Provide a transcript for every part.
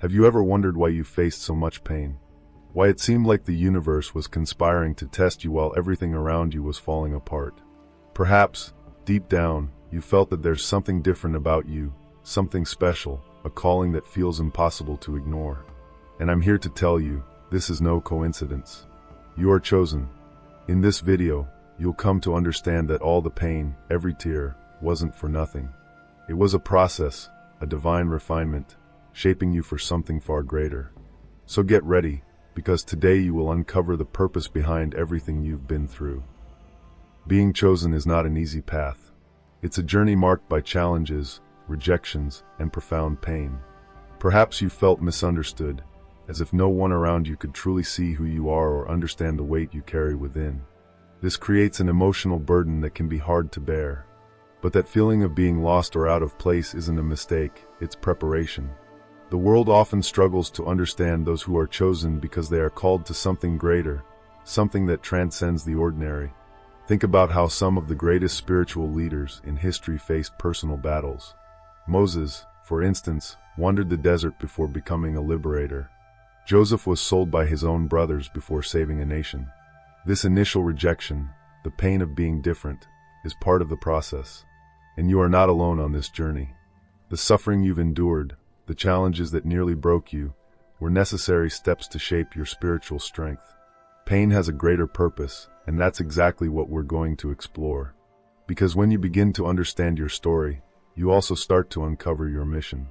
Have you ever wondered why you faced so much pain? Why it seemed like the universe was conspiring to test you while everything around you was falling apart? Perhaps, deep down, you felt that there's something different about you, something special, a calling that feels impossible to ignore. And I'm here to tell you, this is no coincidence. You are chosen. In this video, you'll come to understand that all the pain, every tear, wasn't for nothing. It was a process, a divine refinement, shaping you for something far greater. So get ready, because today you will uncover the purpose behind everything you've been through. Being chosen is not an easy path. It's a journey marked by challenges, rejections, and profound pain. Perhaps you felt misunderstood, as if no one around you could truly see who you are or understand the weight you carry within. This creates an emotional burden that can be hard to bear. But that feeling of being lost or out of place isn't a mistake, it's preparation. The world often struggles to understand those who are chosen because they are called to something greater, something that transcends the ordinary. Think about how some of the greatest spiritual leaders in history faced personal battles. Moses, for instance, wandered the desert before becoming a liberator. Joseph was sold by his own brothers before saving a nation. This initial rejection, the pain of being different, is part of the process. And you are not alone on this journey. The suffering you've endured, the challenges that nearly broke you, were necessary steps to shape your spiritual strength. Pain has a greater purpose, and that's exactly what we're going to explore. Because when you begin to understand your story, you also start to uncover your mission.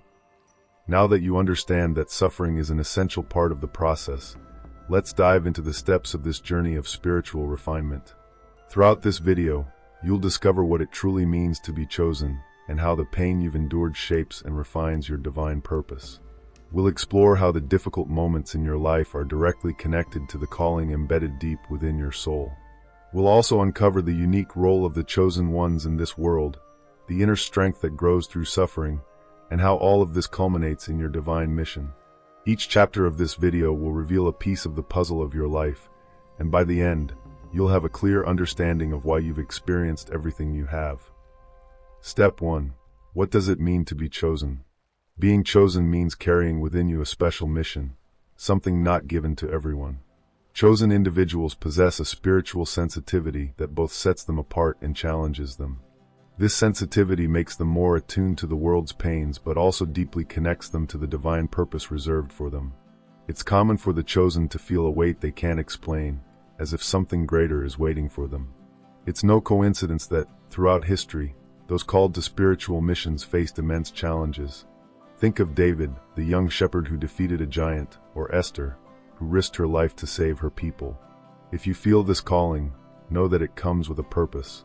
Now that you understand that suffering is an essential part of the process, let's dive into the steps of this journey of spiritual refinement. Throughout this video, you'll discover what it truly means to be chosen, and how the pain you've endured shapes and refines your divine purpose. We'll explore how the difficult moments in your life are directly connected to the calling embedded deep within your soul. We'll also uncover the unique role of the chosen ones in this world, the inner strength that grows through suffering, and how all of this culminates in your divine mission. Each chapter of this video will reveal a piece of the puzzle of your life, and by the end, you'll have a clear understanding of why you've experienced everything you have. Step 1. What does it mean to be chosen? Being chosen means carrying within you a special mission, something not given to everyone. Chosen individuals possess a spiritual sensitivity that both sets them apart and challenges them. This sensitivity makes them more attuned to the world's pains, but also deeply connects them to the divine purpose reserved for them. It's common for the chosen to feel a weight they can't explain, as if something greater is waiting for them. It's no coincidence that, throughout history, those called to spiritual missions faced immense challenges. Think of David, the young shepherd who defeated a giant, or Esther, who risked her life to save her people. If you feel this calling, know that it comes with a purpose.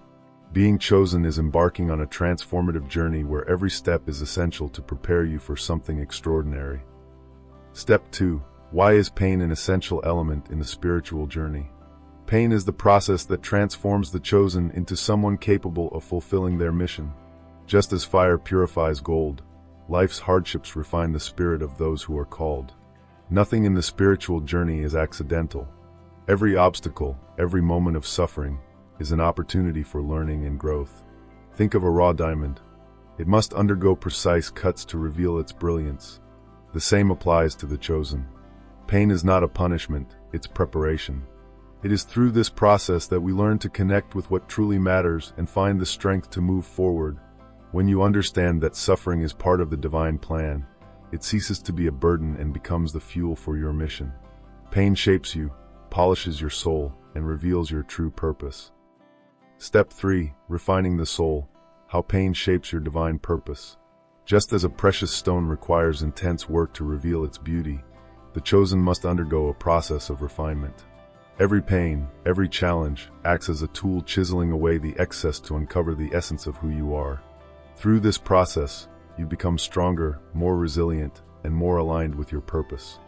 Being chosen is embarking on a transformative journey where every step is essential to prepare you for something extraordinary. Step 2. Why is pain an essential element in the spiritual journey? Pain is the process that transforms the chosen into someone capable of fulfilling their mission. Just as fire purifies gold, life's hardships refine the spirit of those who are called. Nothing in the spiritual journey is accidental. Every obstacle, every moment of suffering, is an opportunity for learning and growth. Think of a raw diamond. It must undergo precise cuts to reveal its brilliance. The same applies to the chosen. Pain is not a punishment, it's preparation. It is through this process that we learn to connect with what truly matters and find the strength to move forward. When you understand that suffering is part of the divine plan, it ceases to be a burden and becomes the fuel for your mission. Pain shapes you, polishes your soul, and reveals your true purpose. Step 3. Refining the soul. How pain shapes your divine purpose. Just as a precious stone requires intense work to reveal its beauty, the chosen must undergo a process of refinement. Every pain, every challenge, acts as a tool chiseling away the excess to uncover the essence of who you are. Through this process, you become stronger, more resilient, and more aligned with your purpose.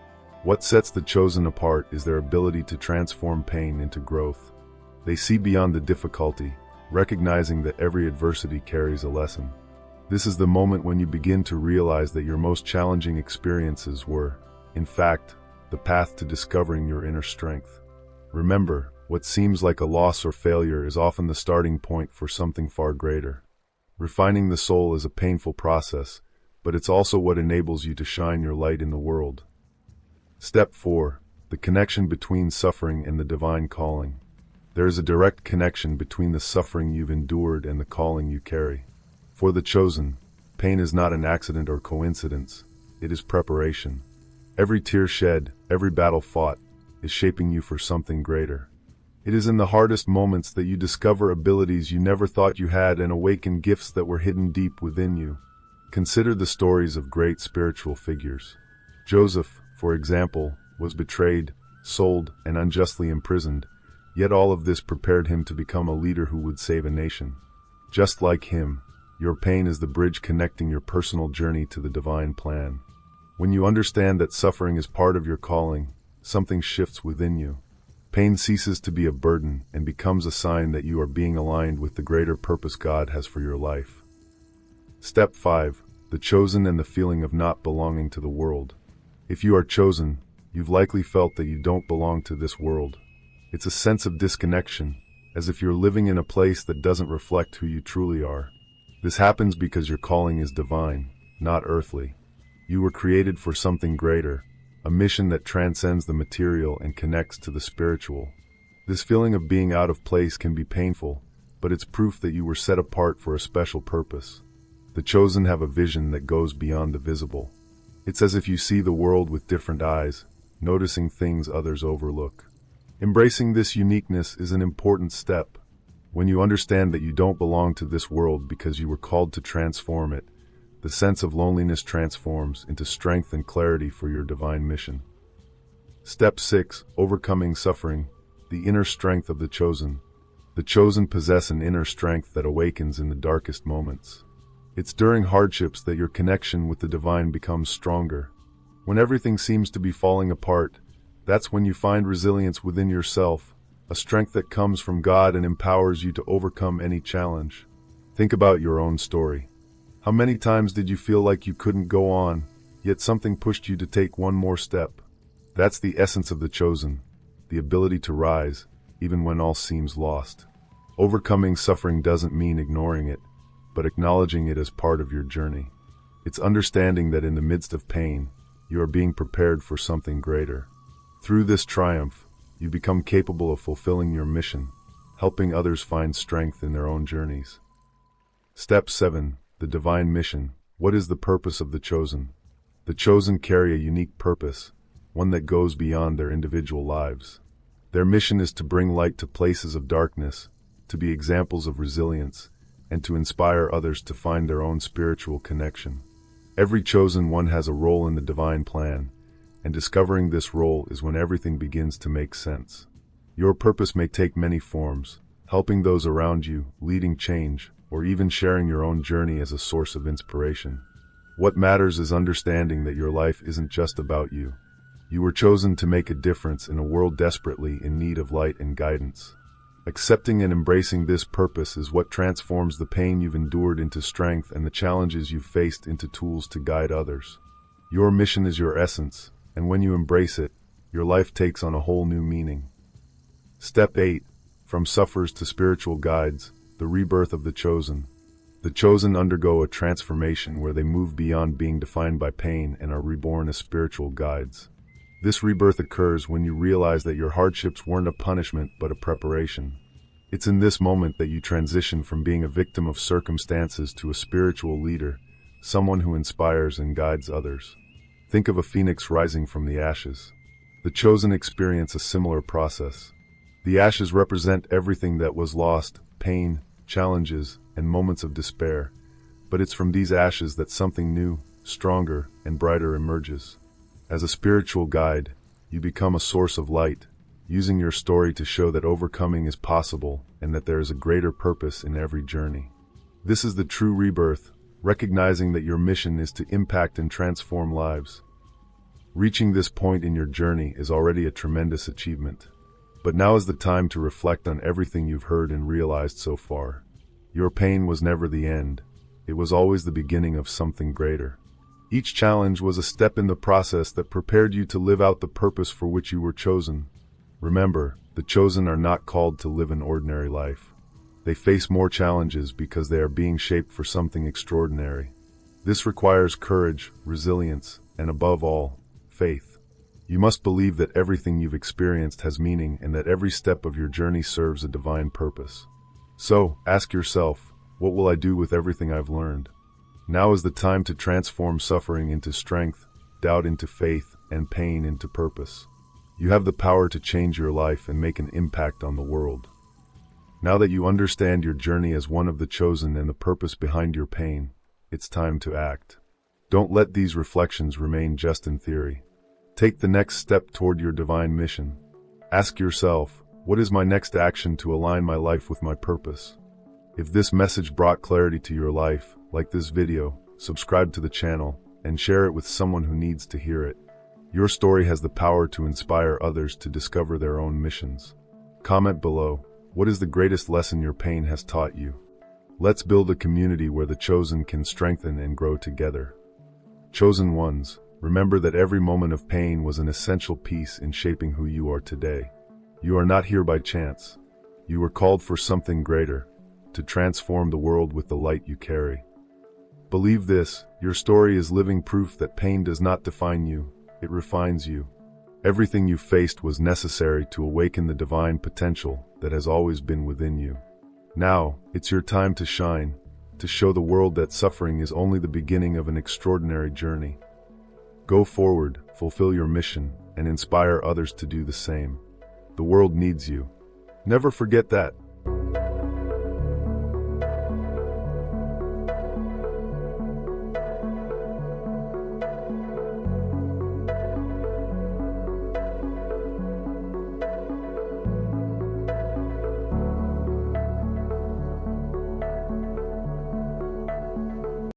What sets the chosen apart is their ability to transform pain into growth. They see beyond the difficulty, recognizing that every adversity carries a lesson. This is the moment when you begin to realize that your most challenging experiences were, in fact, the path to discovering your inner strength. Remember, what seems like a loss or failure is often the starting point for something far greater. Refining the soul is a painful process, but it's also what enables you to shine your light in the world. Step 4. The connection between suffering and the divine calling. There is a direct connection between the suffering you've endured and the calling you carry. For the chosen, pain is not an accident or coincidence, it is preparation. Every tear shed, every battle fought, is shaping you for something greater. It is in the hardest moments that you discover abilities you never thought you had and awaken gifts that were hidden deep within you. Consider the stories of great spiritual figures. Joseph, for example, was betrayed, sold, and unjustly imprisoned, yet all of this prepared him to become a leader who would save a nation. Just like him, your pain is the bridge connecting your personal journey to the divine plan. When you understand that suffering is part of your calling, something shifts within you. Pain ceases to be a burden and becomes a sign that you are being aligned with the greater purpose God has for your life. Step 5. The chosen and the feeling of not belonging to the world. If you are chosen, you've likely felt that you don't belong to this world. It's a sense of disconnection, as if you're living in a place that doesn't reflect who you truly are. This happens because your calling is divine, not earthly. You were created for something greater, a mission that transcends the material and connects to the spiritual. This feeling of being out of place can be painful, but it's proof that you were set apart for a special purpose. The chosen have a vision that goes beyond the visible. It's as if you see the world with different eyes, noticing things others overlook. Embracing this uniqueness is an important step. When you understand that you don't belong to this world because you were called to transform it, the sense of loneliness transforms into strength and clarity for your divine mission. Step 6. Overcoming suffering. The inner strength of the chosen. The chosen possess an inner strength that awakens in the darkest moments. It's during hardships that your connection with the divine becomes stronger. When everything seems to be falling apart, that's when you find resilience within yourself, a strength that comes from God and empowers you to overcome any challenge. Think about your own story. How many times did you feel like you couldn't go on, yet something pushed you to take one more step? That's the essence of the chosen, the ability to rise, even when all seems lost. Overcoming suffering doesn't mean ignoring it, but acknowledging it as part of your journey. It's understanding that in the midst of pain, you are being prepared for something greater. Through this triumph, you become capable of fulfilling your mission, helping others find strength in their own journeys. Step 7. The divine mission. What is the purpose of the chosen? The chosen carry a unique purpose, one that goes beyond their individual lives. Their mission is to bring light to places of darkness, to be examples of resilience, and to inspire others to find their own spiritual connection. Every chosen one has a role in the divine plan, and discovering this role is when everything begins to make sense. Your purpose may take many forms, helping those around you, leading change, or even sharing your own journey as a source of inspiration. What matters is understanding that your life isn't just about you. You were chosen to make a difference in a world desperately in need of light and guidance. Accepting and embracing this purpose is what transforms the pain you've endured into strength and the challenges you've faced into tools to guide others. Your mission is your essence, and when you embrace it, your life takes on a whole new meaning. Step 8. From sufferers to spiritual guides. The rebirth of the chosen. The chosen undergo a transformation where they move beyond being defined by pain and are reborn as spiritual guides. This rebirth occurs when you realize that your hardships weren't a punishment but a preparation. It's in this moment that you transition from being a victim of circumstances to a spiritual leader, someone who inspires and guides others. Think of a phoenix rising from the ashes. The chosen experience a similar process. The ashes represent everything that was lost, pain, challenges, and moments of despair, but it's from these ashes that something new, stronger, and brighter emerges. As a spiritual guide, you become a source of light, using your story to show that overcoming is possible and that there is a greater purpose in every journey. This is the true rebirth, recognizing that your mission is to impact and transform lives. Reaching this point in your journey is already a tremendous achievement. But now is the time to reflect on everything you've heard and realized so far. Your pain was never the end. It was always the beginning of something greater. Each challenge was a step in the process that prepared you to live out the purpose for which you were chosen. Remember, the chosen are not called to live an ordinary life. They face more challenges because they are being shaped for something extraordinary. This requires courage, resilience, and above all, faith. You must believe that everything you've experienced has meaning and that every step of your journey serves a divine purpose. So, ask yourself, what will I do with everything I've learned? Now is the time to transform suffering into strength, doubt into faith, and pain into purpose. You have the power to change your life and make an impact on the world. Now that you understand your journey as one of the chosen and the purpose behind your pain, it's time to act. Don't let these reflections remain just in theory. Take the next step toward your divine mission. Ask yourself, what is my next action to align my life with my purpose? If this message brought clarity to your life, like this video, subscribe to the channel, and share it with someone who needs to hear it. Your story has the power to inspire others to discover their own missions. Comment below, what is the greatest lesson your pain has taught you? Let's build a community where the chosen can strengthen and grow together. Chosen ones, remember that every moment of pain was an essential piece in shaping who you are today. You are not here by chance. You were called for something greater, to transform the world with the light you carry. Believe this, your story is living proof that pain does not define you, it refines you. Everything you faced was necessary to awaken the divine potential that has always been within you. Now, it's your time to shine, to show the world that suffering is only the beginning of an extraordinary journey. Go forward, fulfill your mission, and inspire others to do the same. The world needs you. Never forget that.